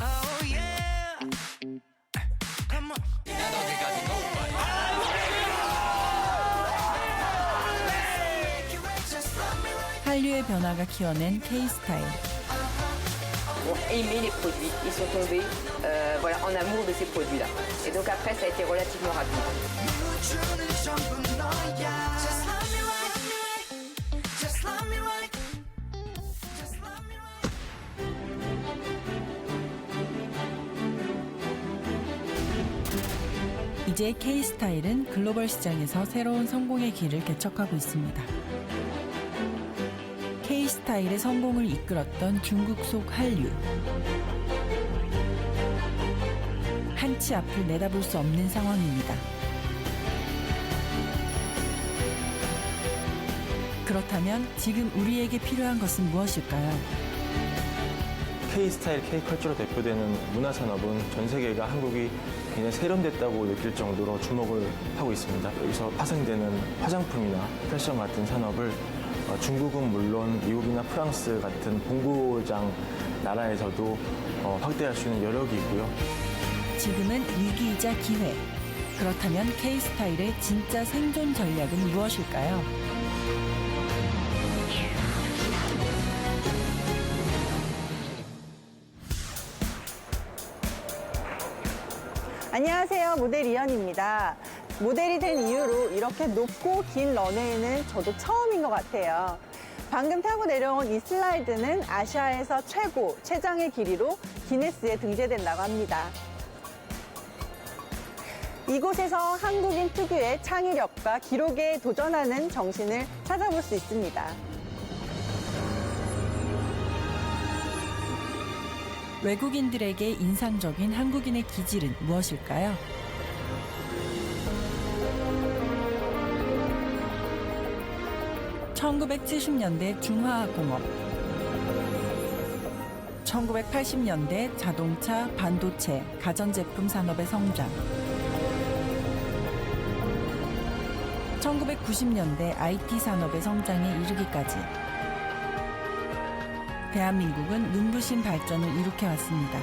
Oh yeah. Come on. 난 어디까지 한류의 변화가 키워낸 K-스타일. ont aimé les produits, ils sont tombés voilà, en amour de ces produits-là. Et donc après, ça a été relativement rapide. 이제 K-스타일은 글로벌 시장에서 새로운 성공의 길을 개척하고 있습니다. K-스타일의 성공을 이끌었던 중국 속 한류. 한치 앞을 내다볼 수 없는 상황입니다. 그렇다면 지금 우리에게 필요한 것은 무엇일까요? K-스타일, K-컬처로 대표되는 문화산업은 전 세계가 한국이 굉장히 세련됐다고 느낄 정도로 주목을 하고 있습니다. 여기서 파생되는 화장품이나 패션 같은 산업을 중국은 물론 미국이나 프랑스 같은 본고장 나라에서도 확대할 수 있는 여력이 있고요. 지금은 위기이자 기회. 그렇다면 K-스타일의 진짜 생존 전략은 무엇일까요? 안녕하세요. 모델 이현입니다. 모델이 된 이후로 이렇게 높고 긴 런웨이는 저도 처음인 것 같아요. 방금 타고 내려온 이 슬라이드는 아시아에서 최장의 길이로 기네스에 등재된다고 합니다. 이곳에서 한국인 특유의 창의력과 기록에 도전하는 정신을 찾아볼 수 있습니다. 외국인들에게 인상적인 한국인의 기질은 무엇일까요? (1970년대) 중화학공업, 1980년대 자동차, 반도체, 가전제품 산업의 성장, 1990년대 IT 산업의 성장에 이르기까지 대한민국은 눈부신 발전을 이룩해왔습니다.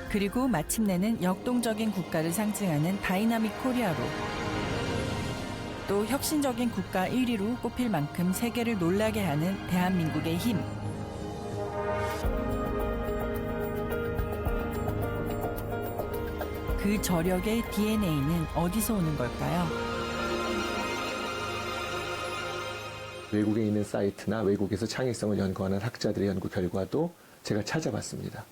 그리고 마침내는 역동적인 국가를 상징하는 다이나믹 코리아로, 또 혁신적인 국가 1위로 꼽힐 만큼 세계를 놀라게 하는 대한민국의 힘. 그 저력의 DNA는 어디서 오는 걸까요? 외국에 있는 사이트나 외국에서 창의성을 연구하는 학자들의 연구 결과도 제가 찾아봤습니다.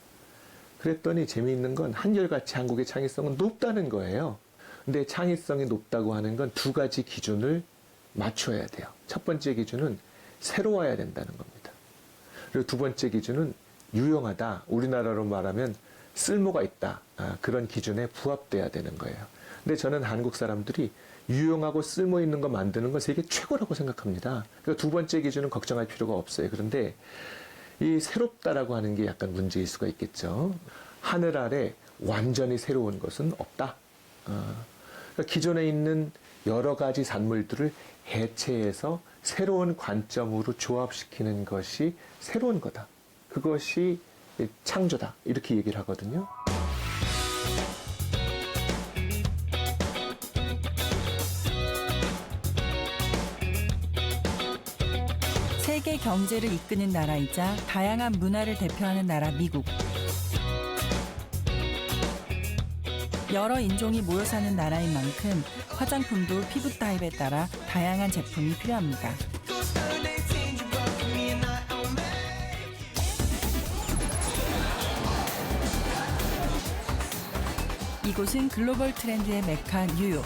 그랬더니 재미있는 건 한결같이 한국의 창의성은 높다는 거예요. 근데 창의성이 높다고 하는 건 두 가지 기준을 맞춰야 돼요. 첫 번째 기준은 새로워야 된다는 겁니다. 그리고 두 번째 기준은 유용하다. 우리나라로 말하면 쓸모가 있다. 그런 기준에 부합돼야 되는 거예요. 근데 저는 한국 사람들이 유용하고 쓸모 있는 거 만드는 건 세계 최고라고 생각합니다. 그러니까 두 번째 기준은 걱정할 필요가 없어요. 그런데 이 새롭다라고 하는 게 약간 문제일 수가 있겠죠. 하늘 아래 완전히 새로운 것은 없다. 그러니까 기존에 있는 여러 가지 산물들을 해체해서 새로운 관점으로 조합시키는 것이 새로운 거다. 그것이 창조다. 이렇게 얘기를 하거든요. 세계 경제를 이끄는 나라이자 다양한 문화를 대표하는 나라 미국. 여러 인종이 모여 사는 나라인 만큼 화장품도 피부 타입에 따라 다양한 제품이 필요합니다. 이곳은 글로벌 트렌드의 메카 뉴욕.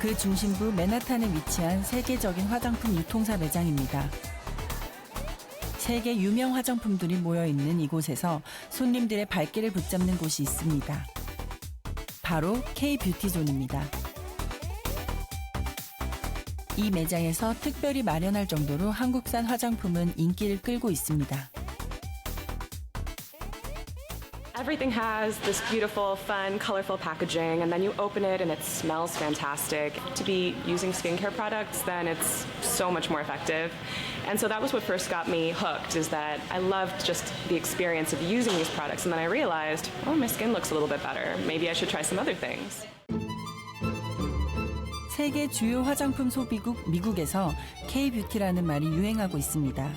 그 중심부 맨하탄에 위치한 세계적인 화장품 유통사 매장입니다. 세계 유명 화장품들이 모여있는 이곳에서 손님들의 발길을 붙잡는 곳이 있습니다. 바로 K-뷰티존입니다. 이 매장에서 특별히 마련할 정도로 한국산 화장품은 인기를 끌고 있습니다. Everything has this beautiful, fun, colorful packaging, and then you open it and it smells fantastic. To be using skincare products, then it's so much more effective. And so that was what first got me hooked, is that I loved just the experience of using these products. And then I realized, oh, my skin looks a little bit better. Maybe I should try some other things. 세계 주요 화장품 소비국 미국에서 K-뷰티라는 말이 유행하고 있습니다.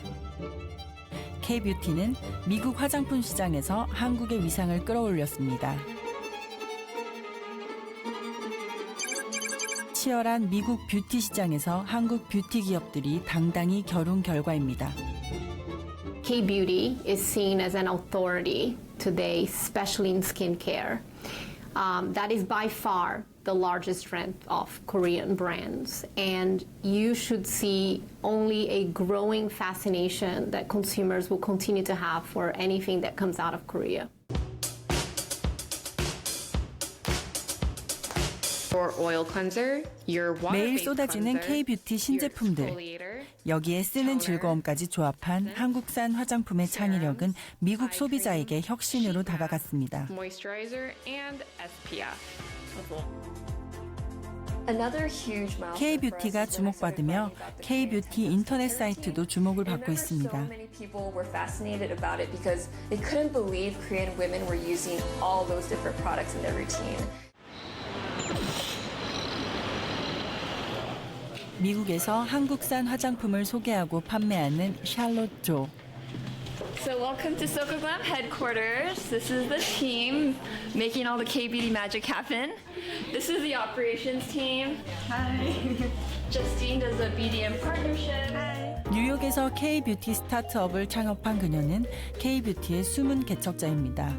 K-뷰티는 미국 화장품 시장에서 한국의 위상을 끌어올렸습니다. 치열한 미국 뷰티 시장에서 한국 뷰티 기업들이 당당히 겨룬 결과입니다. K-beauty is seen as an authority today, especially in skincare. That is by far the largest strength of Korean brands. And you should see only a growing fascination that consumers will continue to have for anything that comes out of Korea. Your oil cleanser, your 매일 water-based 쏟아지는 cleanser, K-뷰티 your 신제품들. exfoliator, 여기에 쓰는 즐거움까지 조합한 한국산 화장품의 창의력은 미국 소비자에게 혁신으로 다가갔습니다. moisturizer, and SPF. K-뷰티가 주목받으며 K-뷰티 인터넷 사이트도 주목을 받고 있습니다. Many people were fascinated about it because they couldn't believe Korean women were using all those different products in their routine. 미국에서 한국산 화장품을 소개하고 판매하는 샬롯 조. So welcome to SocoGlam headquarters. This is the team making all the K-beauty magic happen. This is the operations team. Hi. Justine does the BDM partnership. Hi. 뉴욕에서 K-뷰티 스타트업을 창업한 그녀는 K-뷰티의 숨은 개척자입니다.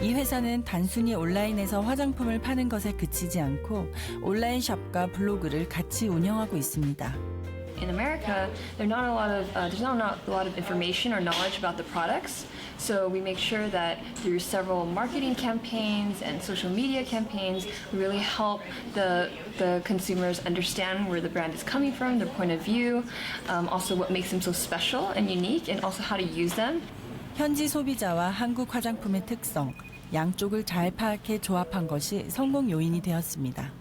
이 회사는 단순히 온라인에서 화장품을 파는 것에 그치지 않고 온라인 샵과 블로그를 같이 운영하고 있습니다. In America, there's not a lot of information or knowledge about the products. So we make sure that through several marketing campaigns and social media campaigns, we really help the consumers understand where the brand is coming from, their point of view, also what makes them so special and unique, and also how to use them. 현지 소비자와 한국 화장품의 특성, 양쪽을 잘 파악해 조합한 것이 성공 요인이 되었습니다.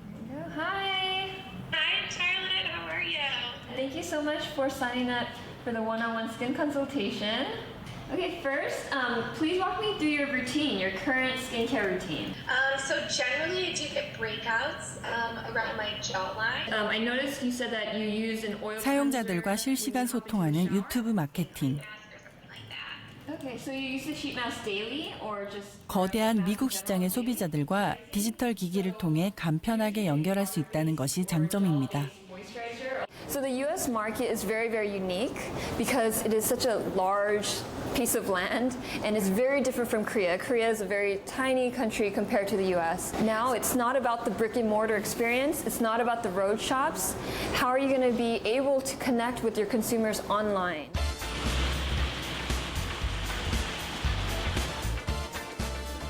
Hi. Hi, Charlotte. How are you? Thank you so much for signing up for the one-on-one skin consultation. Okay, first, please walk me through your routine, your current skincare routine. So generally, I do get breakouts around my jawline. I noticed you said that you use an oil 사용자들과 cleanser 실시간 소통하는 유튜브 마케팅. Okay, so you use the sheet mask daily or just 거대한 미국 시장의 소비자들과 디지털 기기를 통해 간편하게 연결할 수 있다는 것이 장점입니다. So the US market is very, very unique because it is such a large piece of land and it's very different from Korea. Korea is a very tiny country compared to the US. Now it's not about the brick and mortar experience, it's not about the road shops. How are you going to be able to connect with your consumers online?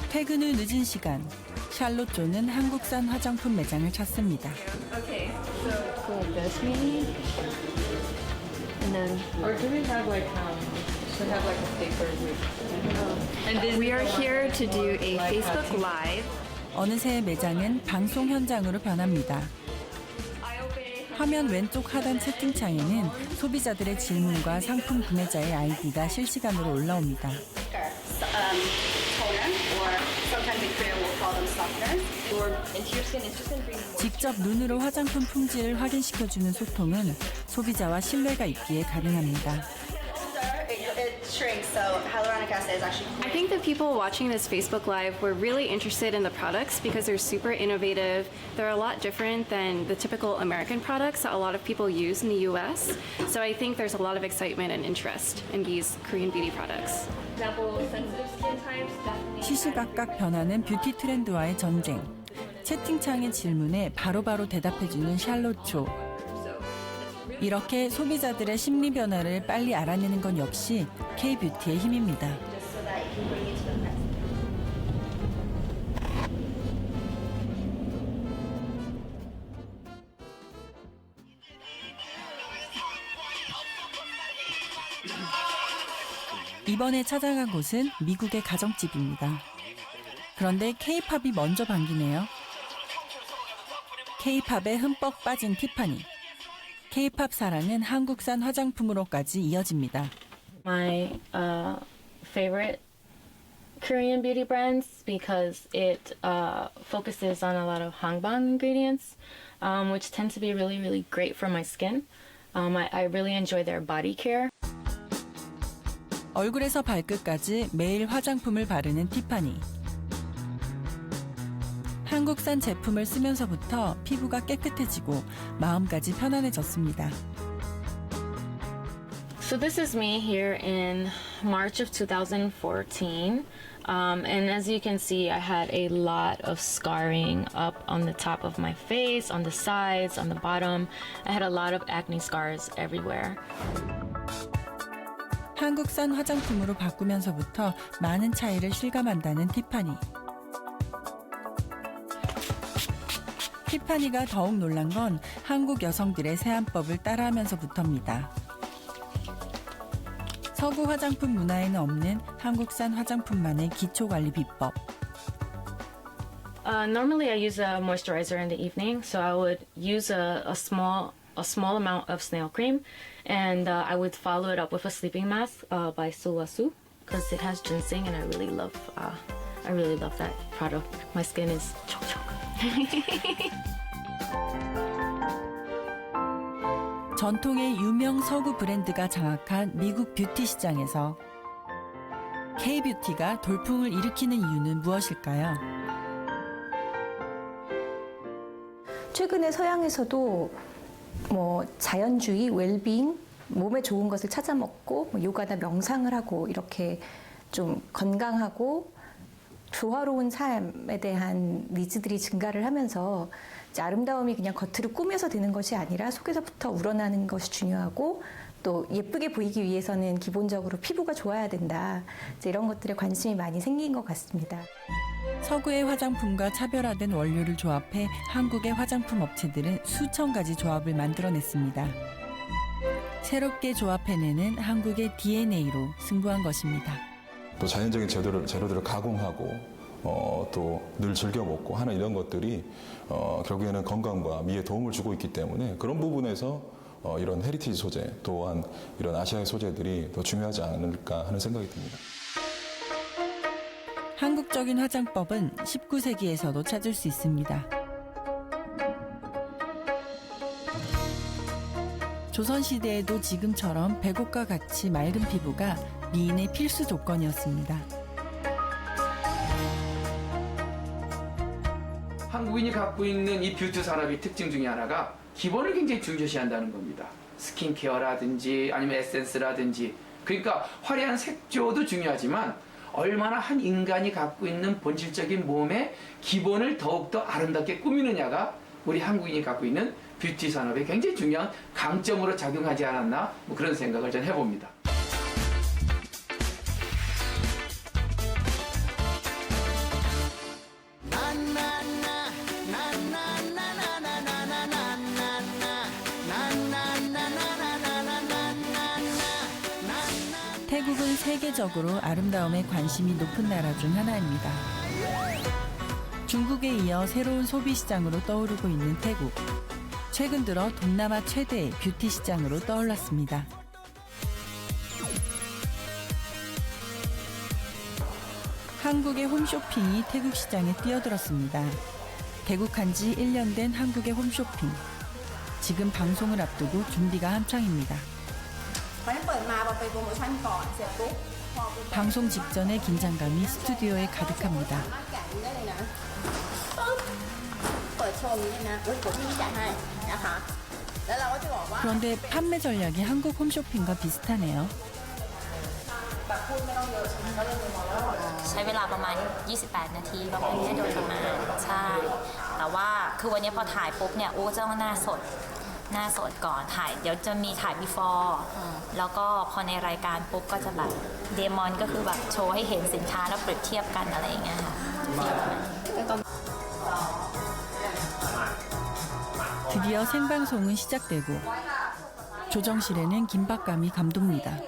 퇴근 후 늦은 시간, 샬롯 조는 한국산 화장품 매장을 찾습니다. Okay, so go like this maybe, and then. Or do we have like should have like a paper with? We are here to do a Facebook Live. 어느새 매장은 방송 현장으로 변합니다. 화면 왼쪽 하단 채팅창에는 소비자들의 질문과 상품 구매자의 아이디가 실시간으로 올라옵니다. 직접 눈으로 화장품 품질을 확인시켜주는 소통은 소비자와 신뢰가 있기에 가능합니다. I think the people watching this Facebook Live were really interested in the products because they're super innovative. They're a lot different than the typical American products that a lot of people use in the US. So I think there's a lot of excitement and interest in these Korean beauty products. 시시각각 변하는 뷰티 트렌드와의 전쟁. 채팅창의 질문에 바로바로 대답해주는 샬롯 조. 이렇게 소비자들의 심리 변화를 빨리 알아내는 건 역시 K-뷰티의 힘입니다. 이번에 찾아간 곳은 미국의 가정집입니다. 그런데 K-팝이 먼저 반기네요. K-팝에 흠뻑 빠진 티파니. K-팝 사랑은 한국산 화장품으로까지 이어집니다. My favorite Korean beauty brands because it focuses on a lot of hanbang ingredients, which tend to be really, really great for my skin. I really enjoy their body care. 얼굴에서 발끝까지 매일 화장품을 바르는 티파니. 한국산 제품을 쓰면서부터 피부가 깨끗해지고 마음까지 편안해졌습니다. So this is me here in March of 2014. And as you can see, I had a lot of scarring up on the top of my face, on the sides, on the bottom. I had a lot of acne scars everywhere. 한국산 화장품으로 바꾸면서부터 많은 차이를 실감한다는 티파니. 티파니가 더욱 놀란 건 한국 여성들의 세안법을 따라하면서부터입니다. 서구 화장품 문화에는 없는 한국산 화장품만의 기초관리 비법. Normally I use a moisturizer in the evening, so I would use a small amount of snail cream, and I would follow it up with a sleeping mask by Suwasu because it has ginseng, and I really love that product. My skin is chok. 전통의 유명 서구 브랜드가 장악한 미국 뷰티 시장에서 K-뷰티가 돌풍을 일으키는 이유는 무엇일까요? 최근에 서양에서도 자연주의, 웰빙, 몸에 좋은 것을 찾아 먹고 요가나 명상을 하고 이렇게 좀 건강하고 조화로운 삶에 대한 니즈들이 증가를 하면서 이제 아름다움이 그냥 겉으로 꾸며서 되는 것이 아니라 속에서부터 우러나는 것이 중요하고 또 예쁘게 보이기 위해서는 기본적으로 피부가 좋아야 된다. 이제 이런 것들에 관심이 많이 생긴 것 같습니다. 서구의 화장품과 차별화된 원료를 조합해 한국의 화장품 업체들은 수천 가지 조합을 만들어냈습니다. 새롭게 조합해내는 한국의 DNA로 승부한 것입니다. 또 자연적인 재료들을 가공하고 또 늘 즐겨 먹고 하는 이런 것들이 결국에는 건강과 미에 도움을 주고 있기 때문에 그런 부분에서 이런 헤리티지 소재 또한 이런 아시아의 소재들이 더 중요하지 않을까 하는 생각이 듭니다. 한국적인 화장법은 19세기에서도 찾을 수 있습니다. 조선시대에도 지금처럼 백옥과 같이 맑은 피부가 미인의 필수 조건이었습니다. 한국인이 갖고 있는 이 뷰티 산업의 특징 중에 하나가 기본을 굉장히 중요시한다는 겁니다. 스킨케어라든지 아니면 에센스라든지. 그러니까 화려한 색조도 중요하지만 얼마나 한 인간이 갖고 있는 본질적인 몸의 기본을 더욱더 아름답게 꾸미느냐가 우리 한국인이 갖고 있는 뷰티 산업에 굉장히 중요한 강점으로 작용하지 않았나 그런 생각을 전 해봅니다. 태국은 세계적으로 아름다움에 관심이 높은 나라 중 하나입니다. 중국에 이어 새로운 소비 시장으로 떠오르고 있는 태국. 최근 들어 동남아 최대의 뷰티 시장으로 떠올랐습니다. 한국의 홈쇼핑이 태국 시장에 뛰어들었습니다. 개국한 지 1년 된 한국의 홈쇼핑. 지금 방송을 앞두고 준비가 한창입니다. 방송 직전의 긴장감이 스튜디오에 가득합니다. 그런데 판매 전략이 한국 홈쇼핑과 비슷하네요. ใช้เวลาประมาณ 28 นาทีประมาณนี้โดยประมาณใช่แต่ว่าคือวันนี้พอถ่ายปุ๊บเนี่ยโอ้จะต้องหน้าสดก่อนถ่ายเดี๋ยวจะมีถ่าย before แล้วก็พอในรายการปุ๊บก็จะแบบเดมอนก็คือแบบโชว์ให้เห็นสินค้าแล้วเปรียบเทียบกันอะไรอย่างเงี้ยค่ะ 드디어 생방송은 시작되고 조정실에는 긴박감이 감돕니다.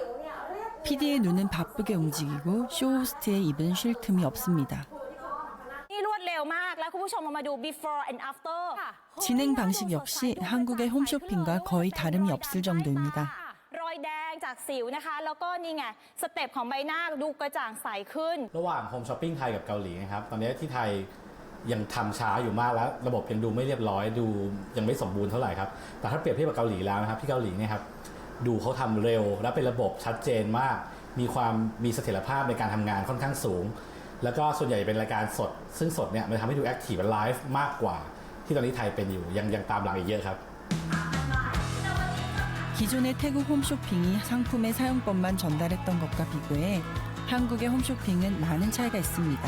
PD의 눈은 바쁘게 움직이고 쇼호스트의 입은 쉴 틈이 없습니다. 진행 방식 역시 한국의 홈쇼핑과 거의 다름이 없을 정도입니다. รอยแดงจากสิวนะคะแล้วก็นี่ไงสเต็ปของใบหน้าดูกระจ่างใสขึ้นระหว่างโฮมช้อปปิ้งไทยกับเกาหลีนะครับตอนนี้ที่ไทยยังทำช้าอยู่มากแล้วระบบยังดูไม่เรียบร้อยดูยังไม่สมบูรณ์เท่าไหร่ครับแต่ถ้าเปรียบเทียบกับเกาหลีแล้วนะครับที่เกาหลีเนี่ยครับดูเขาทำเร็วและเป็นระบบชัดเจนมากมีเสถียรภาพในการทำงานค่อนข้างสูงแล้วก็ส่วนใหญ่เป็นรายการสดซึ่งสดเนี่ยมันทำให้ดูแอคทีฟและไลฟ์มากกว่าที่ตอนนี้ไทยเป็นอยู่ยังตามหลังอีกเยอะครับ 기존의 태국 홈쇼핑이 상품의 사용법만 전달했던 것과 비교해 한국의 홈쇼핑은 많은 차이가 있습니다.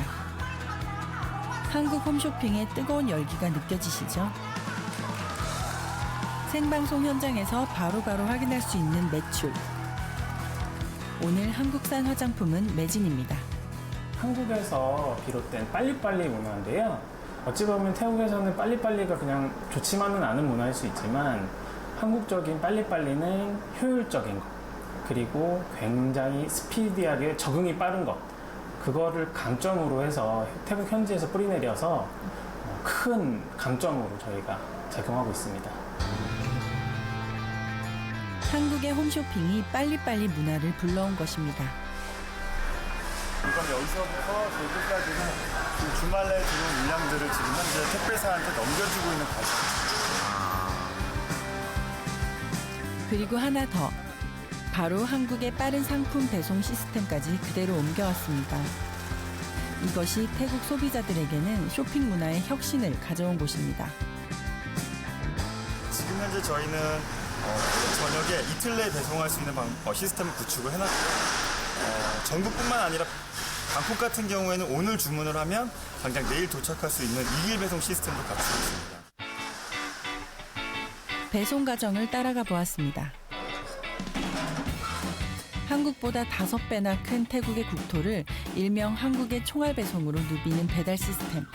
한국 홈쇼핑의 뜨거운 열기가 느껴지시죠? 생방송 현장에서 바로바로 확인할 수 있는 매출. 오늘 한국산 화장품은 매진입니다. 한국에서 비롯된 빨리빨리 문화인데요. 어찌 보면 태국에서는 빨리빨리가 그냥 좋지만은 않은 문화일 수 있지만 한국적인 빨리빨리는 효율적인 것, 그리고 굉장히 스피디하게 적응이 빠른 것, 그거를 강점으로 해서 태국 현지에서 뿌리내려서 큰 강점으로 저희가 작용하고 있습니다. 한국의 홈쇼핑이 빨리빨리 문화를 불러온 것입니다. 그럼 여기서부터 저기까지는 주말에 들어온 물량들을 지금 현재 택배사한테 넘겨주고 있는 과정. 그리고 하나 더. 바로 한국의 빠른 상품 배송 시스템까지 그대로 옮겨왔습니다. 이것이 태국 소비자들에게는 쇼핑 문화의 혁신을 가져온 곳입니다. 지금 현재 저희는 태국 전역에 이틀 내에 배송할 수 있는 시스템을 구축을 해놨고요. 전국뿐만 아니라 방콕 같은 경우에는 오늘 주문을 하면 당장 내일 도착할 수 있는 2일 배송 시스템도 갖추고 있습니다. 배송 과정을 따라가 보았습니다. 한국보다 5배나 큰 태국의 국토를 일명 한국의 총알 배송으로 누비는 배달 시스템.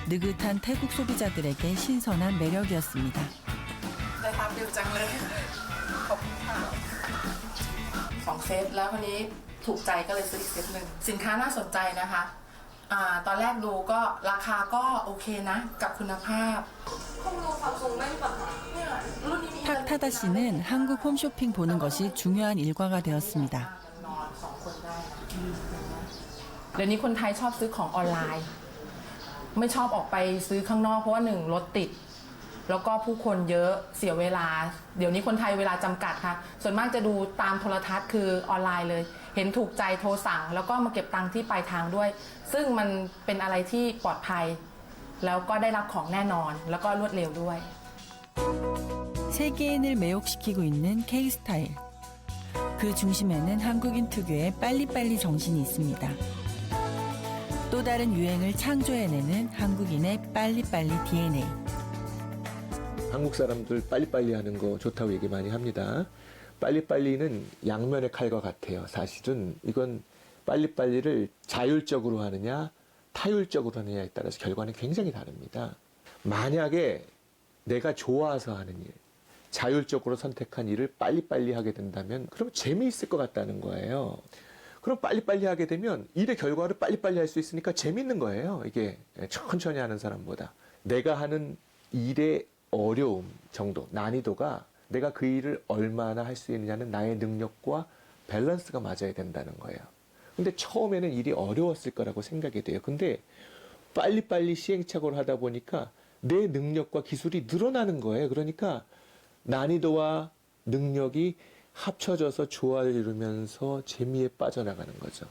느긋한 태국 소비자들에게 신선한 매력이었습니다. ได้ครับเร็วจังเลยขอบคุณค่ะ2 เซตแล้ววันนี้ถูกใจก็เลยซื้ออีกเซตหนึ่งสินค้าน่าสนใจนะคะตอนแรกดูก็ราคาก็โอเคนะกับคุณภาพ 탁 타다 씨는 한국 홈쇼핑 보는 것이 중요한 일과가 되었습니다. เดี๋ยวนี้คนไทยชอบซื้อของออนไลน์ไม่ชอบออกไปซื้อข้างนอกเพราะว่า1รถติดแล้วก็ผู้คนเยอะเสียเวลาเดี๋ยวนี้คนไทยเวลาจำกัดค่ะส่วนมากจะดูตามโทรทัศน์คือออนไลน์เลยเห็นถูกใจโทรสั่งแล้วก็มาเก็บตังค์ที่ปลายทางด้วยซึ่งมันเป็นอะไรที่ปลอดภัยแล้วก็ได้รับของแน่นอนแล้วก็รวดเร็วด้วย 세계인을 매혹시키고 있는 K-스타일. 그 중심에는 한국인 특유의 빨리빨리 정신이 있습니다. 또 다른 유행을 창조해내는 한국인의 빨리빨리 DNA. 한국 사람들 빨리빨리 하는 거 좋다고 얘기 많이 합니다. 빨리빨리는 양면의 칼과 같아요. 사실은 이건 빨리빨리를 자율적으로 하느냐 타율적으로 하느냐에 따라서 결과는 굉장히 다릅니다. 만약에 내가 좋아서 하는 일, 자율적으로 선택한 일을 빨리빨리 하게 된다면 그럼 재미있을 것 같다는 거예요. 그럼 빨리빨리 하게 되면 일의 결과를 빨리빨리 할 수 있으니까 재밌는 거예요. 이게 천천히 하는 사람보다. 내가 하는 일의 어려움 정도, 난이도가 내가 그 일을 얼마나 할 수 있느냐는 나의 능력과 밸런스가 맞아야 된다는 거예요. 근데 처음에는 일이 어려웠을 거라고 생각이 돼요. 근데 빨리빨리 시행착오를 하다 보니까 내 능력과 기술이 늘어나는 거예요. 그러니까 난이도와 능력이 합쳐져서 조화를 이루면서 재미에 빠져나가는 거죠.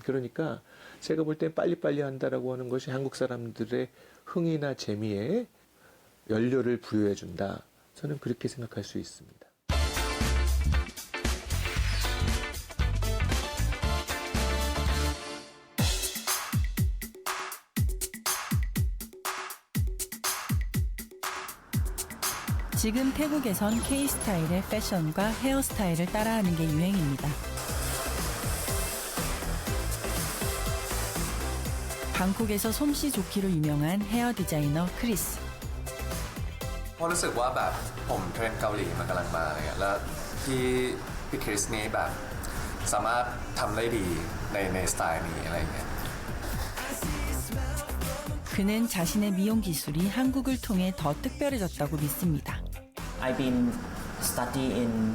그러니까 제가 볼 땐 빨리빨리 한다라고 하는 것이 한국 사람들의 흥이나 재미에 연료를 부여해준다. 저는 그렇게 생각할 수 있습니다. 지금 태국에선 K-스타일의 패션과 헤어스타일을 따라하는 게 유행입니다. 방콕에서 솜씨 좋기로 유명한 헤어 디자이너 크리스. เพราะรู้สึกว่าแบบผมเทรนด์เกาหลีมันกำลังมาอะไรเงี้ยแล้วพี่คริสนี่แบบ สามารถทำได้ดีในสไตล์นี้อะไรอย่างเงี้ย 그는 자신의 미용 기술이 한국을 통해 더 특별해졌다고 믿습니다. I've been study in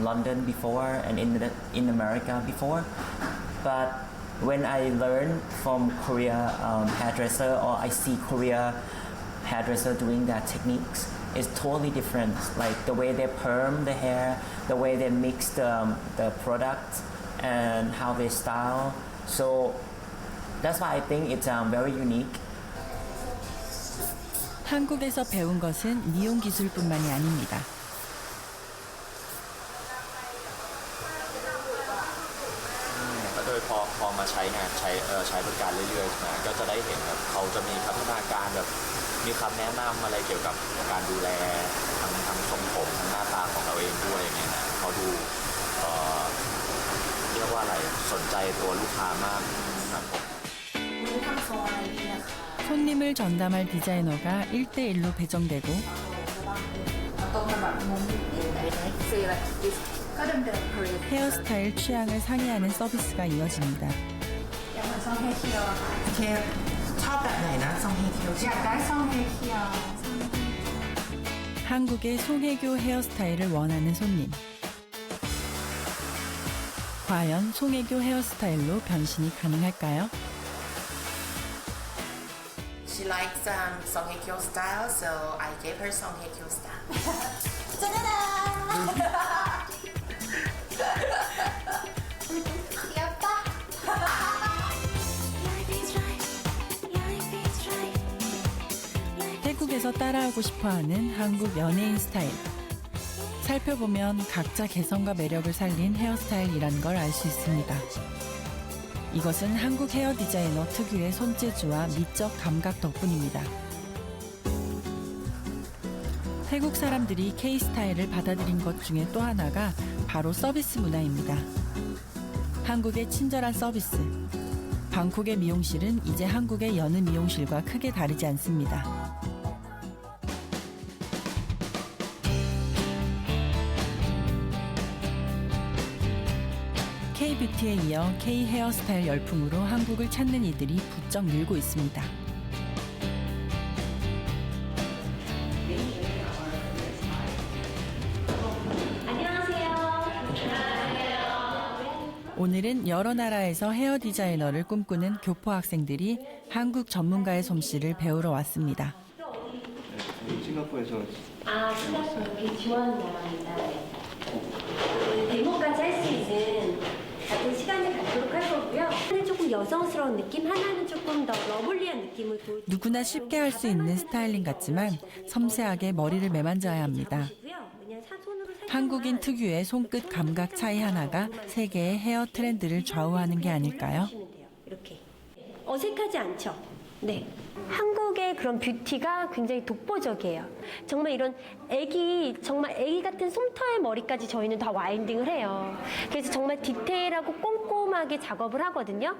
London before and in America before, but when I learn from Korea hairdresser or I see Korea hairdresser doing that techniques, it's totally different. Like the way they perm the hair, the way they mix the products, and how they style. So that's why I think it's very unique. 한국에서 배운 것은 미용 기술뿐만이 아닙니다. 손님을 전담할 디자이너가 1대1로 배정되고 헤어스타일 취향을 상의하는 서비스가 이어집니다. 한국의 송혜교 헤어스타일을 원하는 손님. 과연 송혜교 헤어스타일로 변신이 가능할까요? She likes Song Hye Kyo style, so I gave her Song Hye Kyo style. 태국에서 따라하고 싶어하는 한국 연예인 스타일. 살펴보면 각자 개성과 매력을 살린 헤어스타일이란 걸 알 수 있습니다. 이것은 한국 헤어 디자이너 특유의 손재주와 미적 감각 덕분입니다. 태국 사람들이 K-스타일을 받아들인 것 중에 또 하나가 바로 서비스 문화입니다. 한국의 친절한 서비스. 방콕의 미용실은 이제 한국의 여느 미용실과 크게 다르지 않습니다. K-뷰티에 이어 K-헤어스타일 열풍으로 한국을 찾는 이들이 부쩍 늘고 있습니다. 오늘은 여러 나라에서 헤어 디자이너를 꿈꾸는 교포 학생들이 한국 전문가의 솜씨를 배우러 왔습니다. 싱가포르에서 싱가포르 지원 나라입니다. 데모까지 할 수 있는 같은 시간을 갖도록 할 거고요. 하나는 조금 여성스러운 느낌, 하나는 조금 더 러블리한 느낌을 보여주고요. 누구나 쉽게 할 수 있는 스타일링 같지만 섬세하게 머리를 매만져야 합니다. 한국인 특유의 손끝 감각 차이 하나가 세계의 헤어 트렌드를 좌우하는 게 아닐까요? 이렇게 어색하지 않죠? 네. 한국의 그런 뷰티가 굉장히 독보적이에요. 정말 이런 정말 애기 같은 솜털 머리까지 저희는 다 와인딩을 해요. 그래서 정말 디테일하고 꼼꼼하게 작업을 하거든요.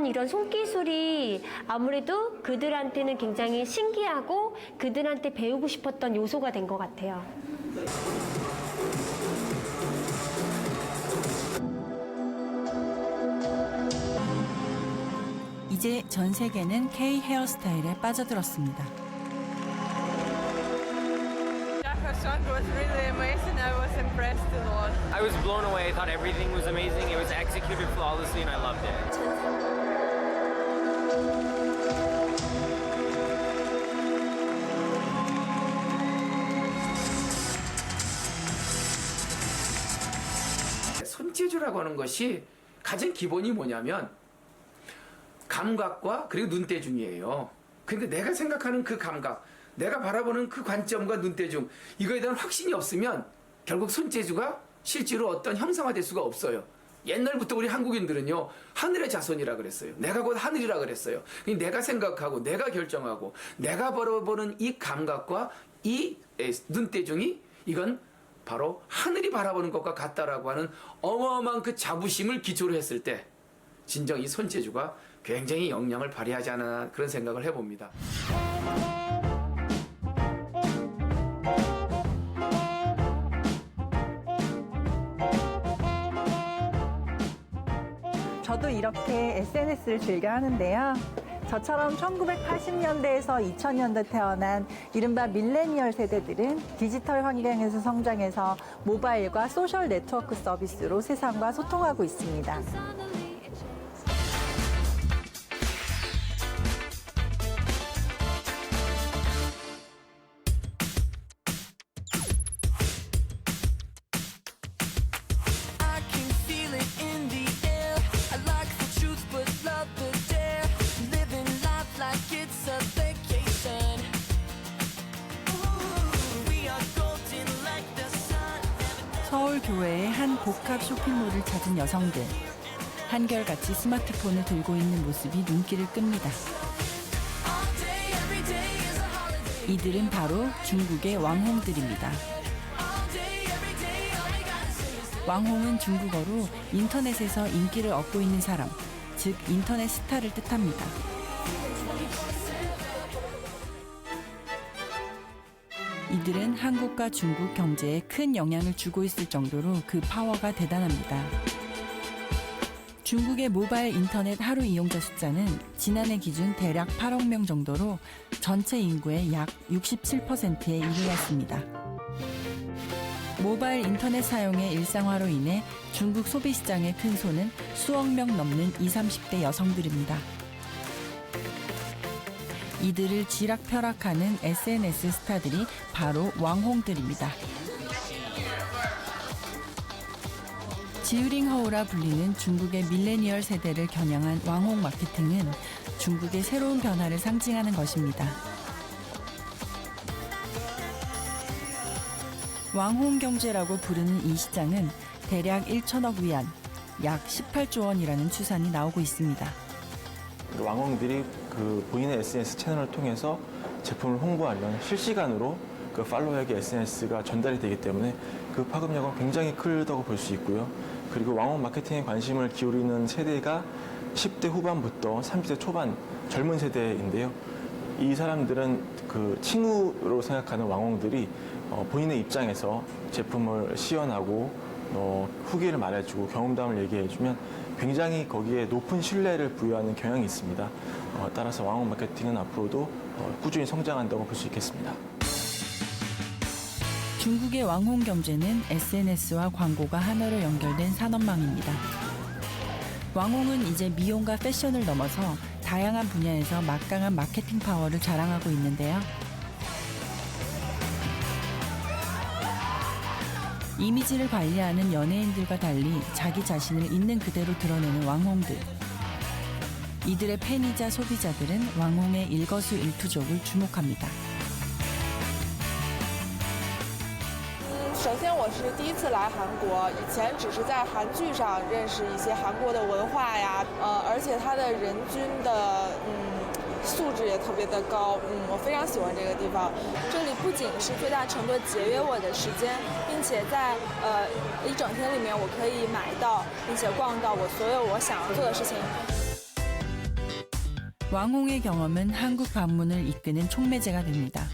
이런 손기술이 아무래도 그들한테는 굉장히 신기하고 그들한테 배우고 싶었던 요소가 된 것 같아요. 이제 전 세계는 K 헤어스타일에 빠져들었습니다. was really amazing. I was impressed a lot. I was blown away. I thought everything was amazing. It was executed flawlessly and I loved it. 손재주라고 하는 것이 가장 기본이 뭐냐면 감각과 그리고 눈대중이에요. 그러니까 내가 생각하는 그 감각, 내가 바라보는 그 관점과 눈대중, 이거에 대한 확신이 없으면 결국 손재주가 실제로 어떤 형상화될 수가 없어요. 옛날부터 우리 한국인들은요, 하늘의 자손이라 그랬어요. 내가 곧 하늘이라 그랬어요. 내가 생각하고 내가 결정하고 내가 바라보는 이 감각과 이 눈대중이 이건 바로 하늘이 바라보는 것과 같다라고 하는 어마어마한 그 자부심을 기초로 했을 때 진정 이 손재주가 굉장히 영향을 발휘하지 않나 그런 생각을 해봅니다. 이렇게 SNS를 즐겨 하는데요. 저처럼 1980년대에서 2000년대 태어난 이른바 밀레니얼 세대들은 디지털 환경에서 성장해서 모바일과 소셜 네트워크 서비스로 세상과 소통하고 있습니다. 서울 교외의 한 복합 쇼핑몰을 찾은 여성들. 한결같이 스마트폰을 들고 있는 모습이 눈길을 끕니다. 이들은 바로 중국의 왕홍들입니다. 왕홍은 중국어로 인터넷에서 인기를 얻고 있는 사람, 즉 인터넷 스타를 뜻합니다. 이들은 한국과 중국 경제에 큰 영향을 주고 있을 정도로 그 파워가 대단합니다. 중국의 모바일 인터넷 하루 이용자 숫자는 지난해 기준 대략 8억 명 정도로 전체 인구의 약 67%에 이르렀습니다. 모바일 인터넷 사용의 일상화로 인해 중국 소비 시장의 큰 손은 수억 명 넘는 20, 30대 여성들입니다. 이들을 쥐락펴락하는 SNS 스타들이 바로 왕홍들입니다. 지우링허우라 불리는 중국의 밀레니얼 세대를 겨냥한 왕홍 마케팅은 중국의 새로운 변화를 상징하는 것입니다. 왕홍 경제라고 부르는 이 시장은 대략 1천억 위안, 약 18조 원이라는 추산이 나오고 있습니다. 왕홍들이 그 본인의 SNS 채널을 통해서 제품을 홍보하면 실시간으로 그 팔로워에게 SNS가 전달이 되기 때문에 그 파급력은 굉장히 크다고 볼 수 있고요. 그리고 왕홍 마케팅에 관심을 기울이는 세대가 10대 후반부터 30대 초반 젊은 세대인데요. 이 사람들은 그 친구로 생각하는 왕홍들이 본인의 입장에서 제품을 시연하고 후기를 말해주고 경험담을 얘기해주면 굉장히 거기에 높은 신뢰를 부여하는 경향이 있습니다. 따라서 왕홍 마케팅은 앞으로도 꾸준히 성장한다고 볼 수 있겠습니다. 중국의 왕홍 경제는 SNS와 광고가 하나로 연결된 산업망입니다. 왕홍은 이제 미용과 패션을 넘어서 다양한 분야에서 막강한 마케팅 파워를 자랑하고 있는데요. 이미지를 관리하는 연예인들과 달리 자기 자신을 있는 그대로 드러내는 왕홍들. 이들의 팬이자 소비자들은 왕홍의 일거수일투족을 주목합니다. 首先我是第一次来韩国，以前只是在韩剧上认识一些韩国的文化呀，而且它的人均的素质也特别的高，我非常喜欢这个地方。这里不仅是最大程度节约我的时间，并且在一整天里面我可以买到并且逛到我所有我想要做的事情。 왕홍의 경험은 한국 방문을 이끄는 촉매제가 됩니다.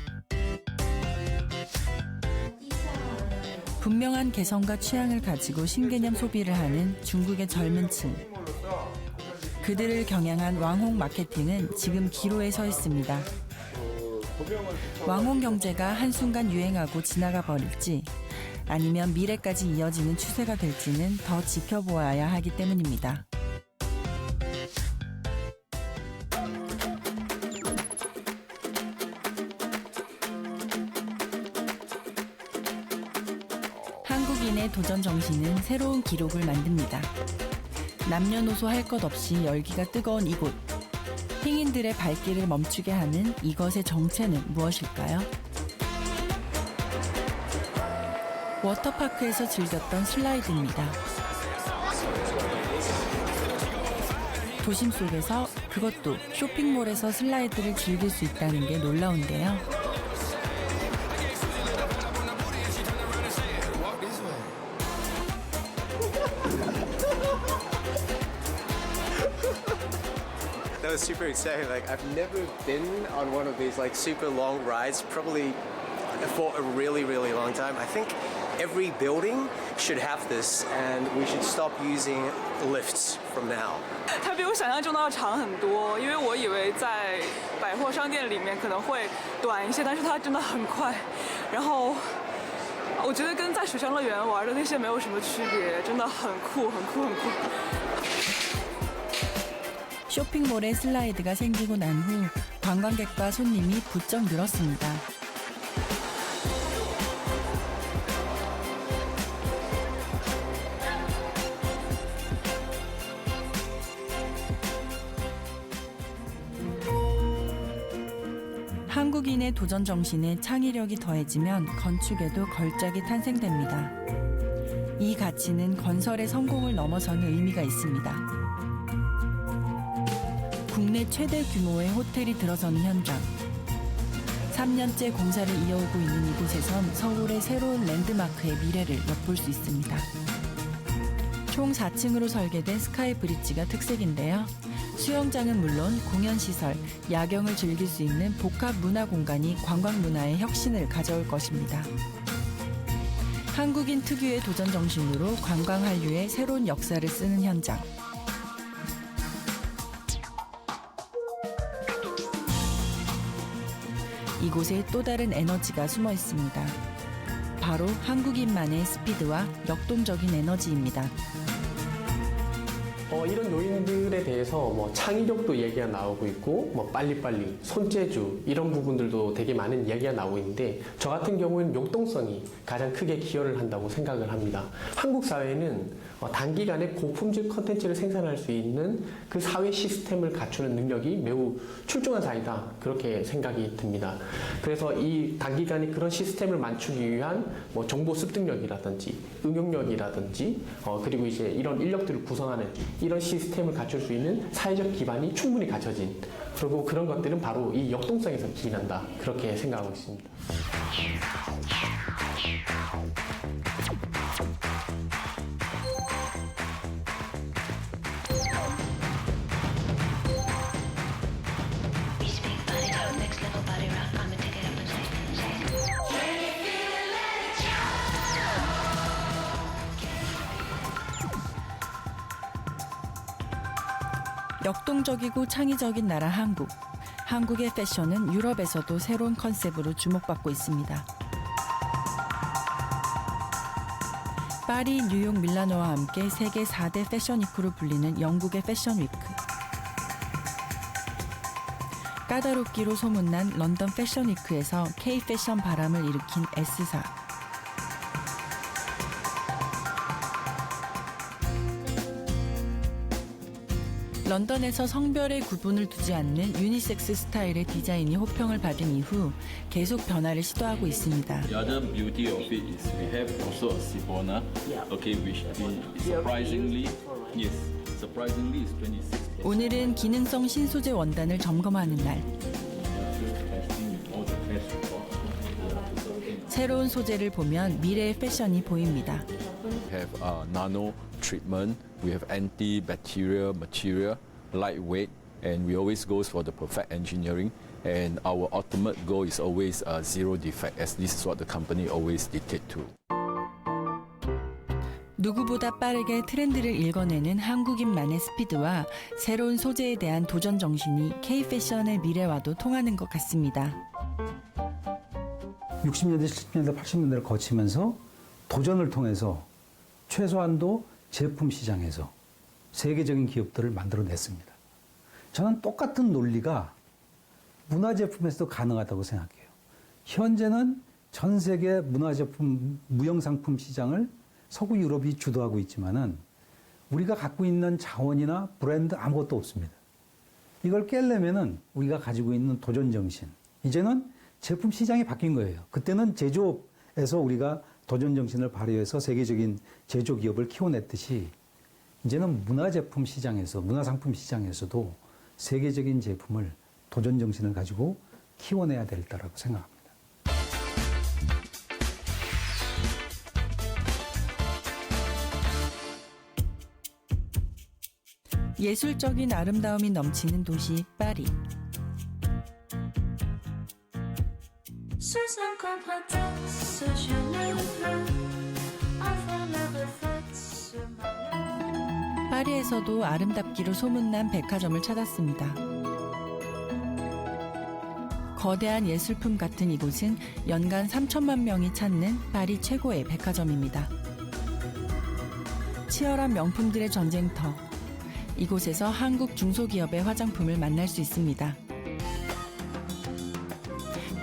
분명한 개성과 취향을 가지고 신개념 소비를 하는 중국의 젊은 층. 그들을 겨냥한 왕홍 마케팅은 지금 기로에 서 있습니다. 왕홍 경제가 한순간 유행하고 지나가 버릴지 아니면 미래까지 이어지는 추세가 될지는 더 지켜보아야 하기 때문입니다. 한국인의 도전 정신은 새로운 기록을 만듭니다. 남녀노소 할 것 없이 열기가 뜨거운 이곳. 행인들의 발길을 멈추게 하는 이것의 정체는 무엇일까요? 워터파크에서 즐겼던 슬라이드입니다. 도심 속에서 그것도 쇼핑몰에서 슬라이드를 즐길 수 있다는 게 놀라운데요. That was super exciting. Like I've never been on one of these like super long rides, probably for a really, really long time. I think every building should have this, and we should stop using lifts from now. 它比我想象中的要长很多，因为我以为在百货商店里面可能会短一些，但是它真的很快。然后我觉得跟在水上乐园玩的那些没有什么区别，真的很酷，很酷，很酷。 쇼핑몰에 슬라이드가 생기고 난 후 관광객과 손님이 부쩍 늘었습니다. 한국인의 도전 정신에 창의력이 더해지면 건축에도 걸작이 탄생됩니다. 이 가치는 건설의 성공을 넘어서는 의미가 있습니다. 국내 최대 규모의 호텔이 들어서는 현장. 3년째 공사를 이어오고 있는 이곳에선 서울의 새로운 랜드마크의 미래를 엿볼 수 있습니다. 총 4층으로 설계된 스카이 브릿지가 특색인데요. 수영장은 물론 공연시설, 야경을 즐길 수 있는 복합 문화 공간이 관광 문화의 혁신을 가져올 것입니다. 한국인 특유의 도전 정신으로 관광 한류의 새로운 역사를 쓰는 현장. 이곳에 또 다른 에너지가 숨어 있습니다. 바로 한국인만의 스피드와 역동적인 에너지입니다. 이런 요인들에 대해서 뭐 창의력도 얘기가 나오고 있고 뭐 빨리빨리, 손재주 이런 부분들도 되게 많은 이야기가 나오고 있는데 저 같은 경우에는 역동성이 가장 크게 기여를 한다고 생각을 합니다. 한국 사회는 단기간에 고품질 컨텐츠를 생산할 수 있는 그 사회 시스템을 갖추는 능력이 매우 출중한 사회다 그렇게 생각이 듭니다. 그래서 이 단기간에 그런 시스템을 맞추기 위한 뭐 정보 습득력이라든지 응용력이라든지 그리고 이제 이런 인력들을 구성하는 이런 시스템을 갖출 수 있는 사회적 기반이 충분히 갖춰진 그리고 그런 것들은 바로 이 역동성에서 기인한다 그렇게 생각하고 있습니다. 역동적이고 창의적인 나라 한국. 한국의 패션은 유럽에서도 새로운 컨셉으로 주목받고 있습니다. 파리, 뉴욕, 밀라노와 함께 세계 4대 패션 위크로 불리는 영국의 패션 위크. 까다롭기로 소문난 런던 패션 위크에서 K-패션 바람을 일으킨 S사. 런던에서 성별의 구분을 두지 않는 유니섹스 스타일의 디자인이 호평을 받은 이후 계속 변화를 시도하고 있습니다. The other beauty of it is we have also a Sibona, okay, which surprisingly is 26. 오늘은 기능성 신소재 원단을 점검하는 날. 새로운 소재를 보면 미래의 패션이 보입니다. We have nano treatment, we have antibacterial material, lightweight, and we always go for the perfect engineering. And our ultimate goal is always zero defect, as this is what the company always dictate to. 누구보다 빠르게 트렌드를 읽어내는 한국인만의 스피드와 새로운 소재에 대한 도전 정신이 K-패션의 미래와도 통하는 것 같습니다. 60년대, 70년대, 80년대를 거치면서 도전을 통해서 최소한도 제품 시장에서 세계적인 기업들을 만들어냈습니다. 저는 똑같은 논리가 문화제품에서도 가능하다고 생각해요. 현재는 전 세계 문화제품, 무형상품 시장을 서구 유럽이 주도하고 있지만은 우리가 갖고 있는 자원이나 브랜드 아무것도 없습니다. 이걸 깨려면은 우리가 가지고 있는 도전 정신. 이제는 제품 시장이 바뀐 거예요. 그때는 제조업에서 우리가 도전 정신을 발휘해서 세계적인 제조 기업을 키워냈듯이 이제는 문화제품 시장에서, 문화상품 시장에서도 세계적인 제품을 도전 정신을 가지고 키워내야 될 거라고 생각합니다. 예술적인 아름다움이 넘치는 도시 파리. Sans comprendre ce je ne veux 파리에서도 아름답기로 소문난 백화점을 찾았습니다. 거대한 예술품 같은 이곳은 연간 3천만 명이 찾는 파리 최고의 백화점입니다. 치열한 명품들의 전쟁터. 이곳에서 한국 중소기업의 화장품을 만날 수 있습니다.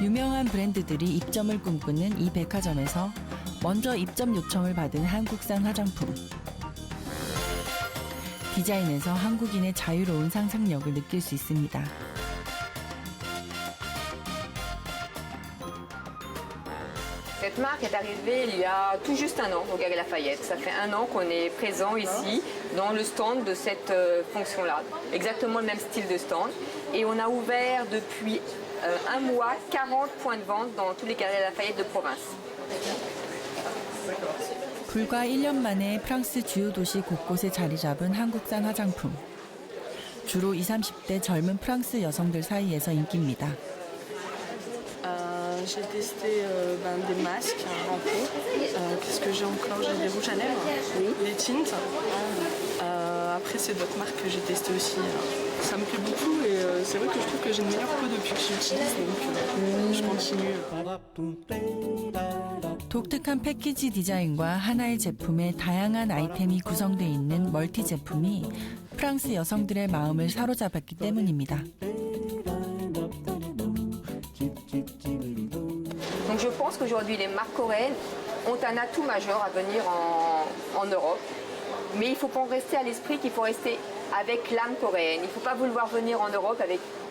유명한 브랜드들이 입점을 꿈꾸는 이 백화점에서 먼저 입점 요청을 받은 한국산 화장품. 디자인에서 한국인의 자유로운 상상력을 느낄 수 있습니다. Cette marque est arrivée il y a tout juste un an au Galeries Lafayette. Ça fait un an qu'on est présent ici dans le stand de cette fonction-là. Exactement le même style de stand. Et on a ouvert depuis un mois 40 points de vente dans tous les Galeries Lafayette de province. 불과 1년 만에 프랑스 주요 도시 곳곳에 자리 잡은 한국산 화장품. 주로 20, 30대 젊은 프랑스 여성들 사이에서 인기입니다. J'ai testé des masques en pot. Qu'est-ce que j'ai encore? J'ai des rouges à lèvres, des tintes. Après, c'est d'autres marques que j'ai testées aussi. Ça me plaît beaucoup et c'est vrai que je trouve que j'ai une meilleure peau depuis que j'utilise, donc je continue. 독특한 패키지 디자인과 하나의 제품에 다양한 아이템이 구성되어 있는 멀티 제품이 프랑스 여성들의 마음을 사로잡았기 때문입니다. Donc je pense qu'aujourd'hui les marques coréennes ont un atout majeur à venir en Europe. Mais il ne faut pas rester à l'esprit qu'il faut rester avec l'âme coréenne. Il ne faut pas vouloir venir en Europe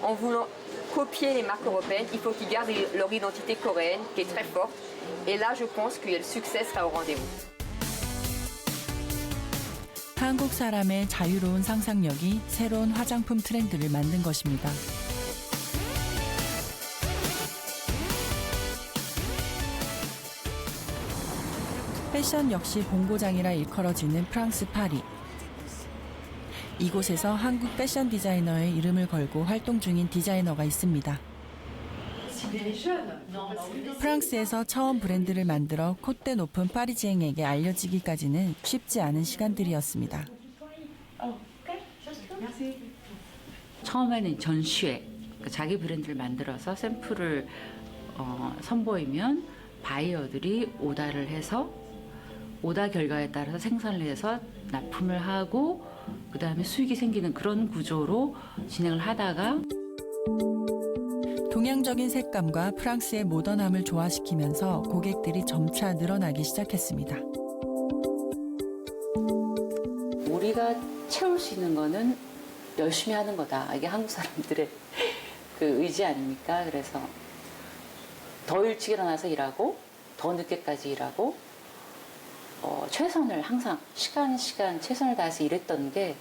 en voulant copier les marques européennes. Il faut qu'ils gardent leur identité coréenne qui est très forte. Et là je pense que le succès sera au rendez-vous. 한국 사람의 자유로운 상상력이 새로운 화장품 트렌드를 만든 것입니다. 패션 역시 본고장이라 일컬어지는 프랑스 파리. 이곳에서 한국 패션 디자이너의 이름을 걸고 활동 중인 디자이너가 있습니다. 프랑스에서 처음 브랜드를 만들어 콧대 높은 파리지앵에게 알려지기까지는 쉽지 않은 시간들이었습니다. 처음에는 전시회, 자기 브랜드를 만들어서 샘플을 선보이면 바이어들이 오다를 해서 오다 결과에 따라서 생산을 해서 납품을 하고 그다음에 수익이 생기는 그런 구조로 진행을 하다가 동양적인 색감과 프랑스의 모던함을 조화시키면서 고객들이 점차 늘어나기 시작했습니다. 우리가 채울 수 있는 거는 열심히 하는 거다. 이게 한국 사람들의 그 의지 아닙니까? 그래서 더 일찍 일어나서 일하고 더 늦게까지 일하고 최선을 항상 시간 최선을 다해서 일했던 게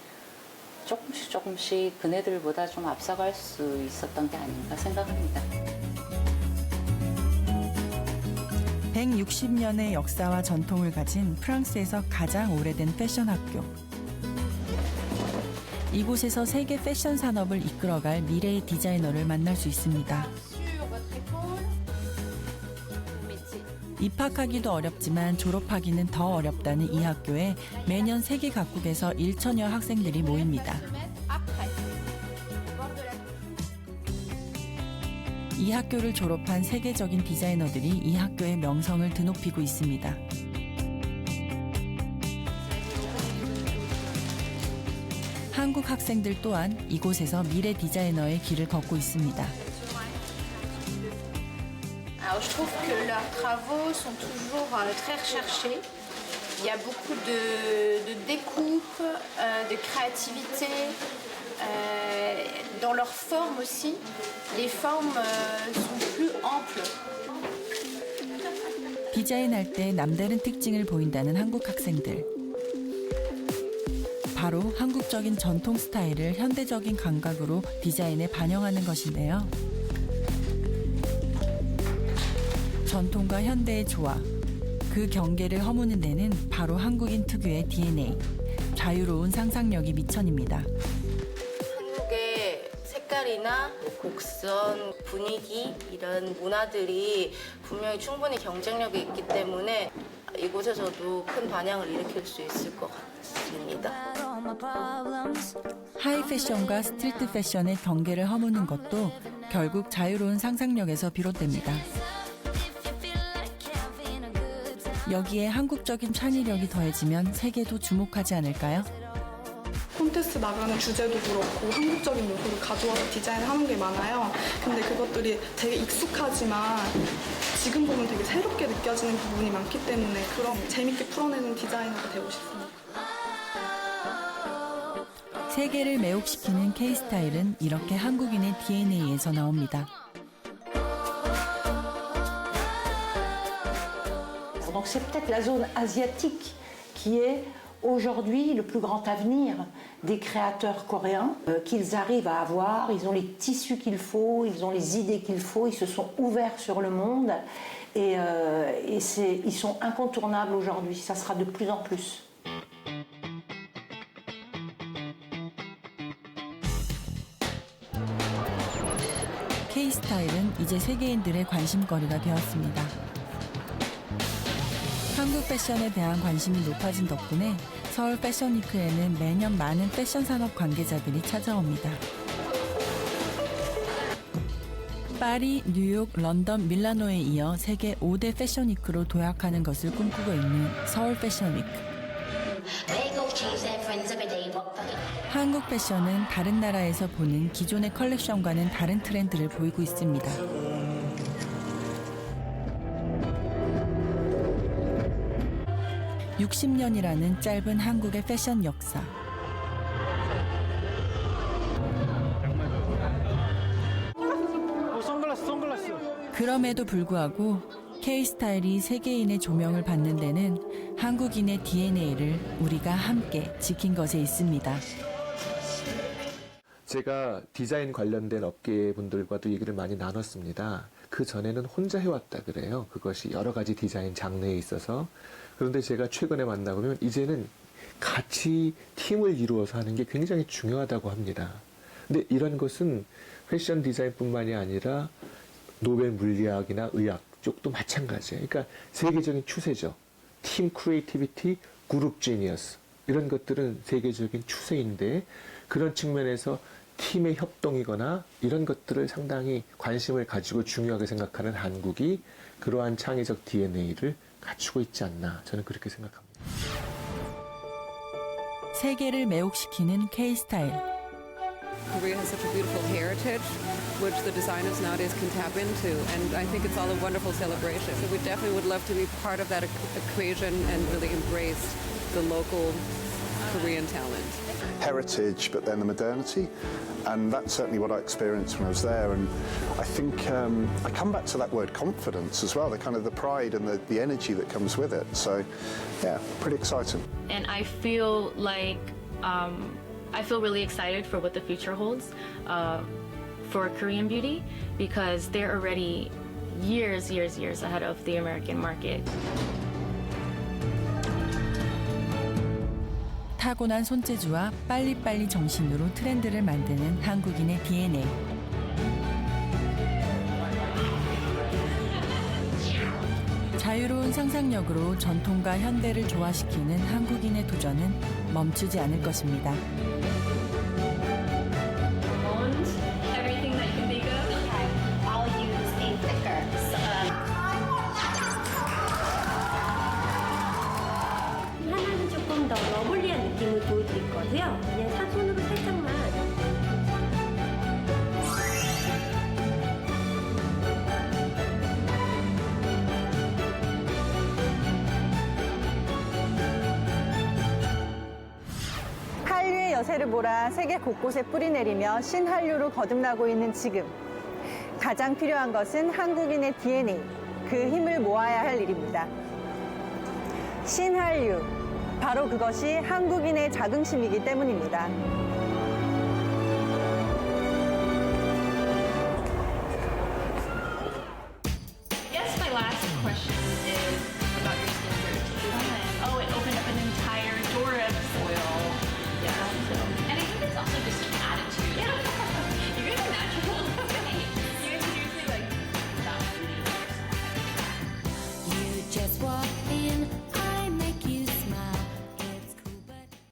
조금씩 그네들보다 좀 앞서갈 수 있었던 게 아닌가 생각합니다. 160년의 역사와 전통을 가진 프랑스에서 가장 오래된 패션 학교. 이곳에서 세계 패션 산업을 이끌어갈 미래의 디자이너를 만날 수 있습니다. 입학하기도 어렵지만 졸업하기는 더 어렵다는 이 학교에 매년 세계 각국에서 1천여 학생들이 모입니다. 이 학교를 졸업한 세계적인 디자이너들이 이 학교의 명성을 드높이고 있습니다. 한국 학생들 또한 이곳에서 미래 디자이너의 길을 걷고 있습니다. Alors, je trouve que leurs travaux sont toujours très recherchés. Il y a beaucoup de découpe, de créativité. Dans leurs formes aussi, les formes sont plus amples. 디자인할 때 남다른 특징을 보인다는 한국 학생들. 바로 한국적인 전통 스타일을 현대적인 감각으로 디자인에 반영하는 것인데요. 전통과 현대의 조화, 그 경계를 허무는 데는 바로 한국인 특유의 DNA, 자유로운 상상력이 미천입니다. 한국의 색깔이나 곡선, 분위기 이런 문화들이 분명히 충분히 경쟁력이 있기 때문에 이곳에서도 큰 반향을 일으킬 수 있을 것 같습니다. 하이 패션과 스트리트 패션의 경계를 허무는 것도 결국 자유로운 상상력에서 비롯됩니다. 여기에 한국적인 창의력이 더해지면 세계도 주목하지 않을까요? 콘테스트 나가는 주제도 그렇고 한국적인 요소를 가져와서 디자인하는 게 많아요. 근데 그것들이 되게 익숙하지만 지금 보면 되게 새롭게 느껴지는 부분이 많기 때문에 그런 재밌게 풀어내는 디자이너가 되고 싶습니다. 세계를 매혹시키는 K-스타일은 이렇게 한국인의 DNA에서 나옵니다. Donc c'est peut-être la zone asiatique qui est aujourd'hui le plus grand avenir des créateurs coréens qu'ils arrivent à avoir. Ils ont les tissus qu'il faut, ils ont les idées qu'il faut, ils se sont ouverts sur le monde et ils sont incontournables aujourd'hui. Ça sera de plus en plus. K-스타일은 이제 세계인들의 관심거리가 되었습니다. 한국 패션에 대한 관심이 높아진 덕분에 서울 패션위크에는 매년 많은 패션 산업 관계자들이 찾아옵니다. 파리, 뉴욕, 런던, 밀라노에 이어 세계 5대 패션위크로 도약하는 것을 꿈꾸고 있는 서울 패션위크. 한국 패션은 다른 나라에서 보는 기존의 컬렉션과는 다른 트렌드를 보이고 있습니다. (60년이라는) 짧은 한국의 패션 역사. 그럼에도 불구하고 K-스타일이 세계인의 조명을 받는 데는 한국인의 DNA를 우리가 함께 지킨 것에 있습니다. 제가 디자인 관련된 업계분들과도 얘기를 많이 나눴습니다. 그 전에는 혼자 해왔다 그래요. 그것이 여러 가지 디자인 장르에 있어서. 그런데 제가 최근에 만나보면 이제는 같이 팀을 이루어서 하는 게 굉장히 중요하다고 합니다. 근데 이런 것은 패션 디자인뿐만이 아니라 노벨 물리학이나 의학 쪽도 마찬가지예요. 그러니까 세계적인 추세죠. 팀 크리에이티비티, 그룹 지니어스 이런 것들은 세계적인 추세인데 그런 측면에서 팀의 협동이거나 이런 것들을 상당히 관심을 가지고 중요하게 생각하는 한국이 그러한 창의적 DNA를 갖추고 있지 않나 저는 그렇게 생각합니다. 세계를 매혹시키는 K-스타일. Korea has such a beautiful heritage, which the designers nowadays can tap into, and I think it's all a wonderful celebration. So we definitely would love to be part of that equation and really embrace the local Korean talent. Heritage, but then the modernity, and that's certainly what I experienced when I was there. And I think I come back to that word confidence as well, the kind of the pride and the energy that comes with it. So, yeah, pretty exciting. And I feel like I feel really excited for what the future holds for Korean beauty because they're already years ahead of the American market. 타고난 손재주와 빨리빨리 정신으로 트렌드를 만드는 한국인의 DNA. 자유로운 상상력으로 전통과 현대를 조화시키는 한국인의 도전은 멈추지 않을 것입니다. 하나는 조금 더 러블리한 느낌을 보여드릴 거고요. 그냥 손으로 살짝만. 한류의 여세를 몰아 세계 곳곳에 뿌리내리며 신한류로 거듭나고 있는 지금. 가장 필요한 것은 한국인의 DNA, 그 힘을 모아야 할 일입니다. 신한류, 바로 그것이 한국인의 자긍심이기 때문입니다.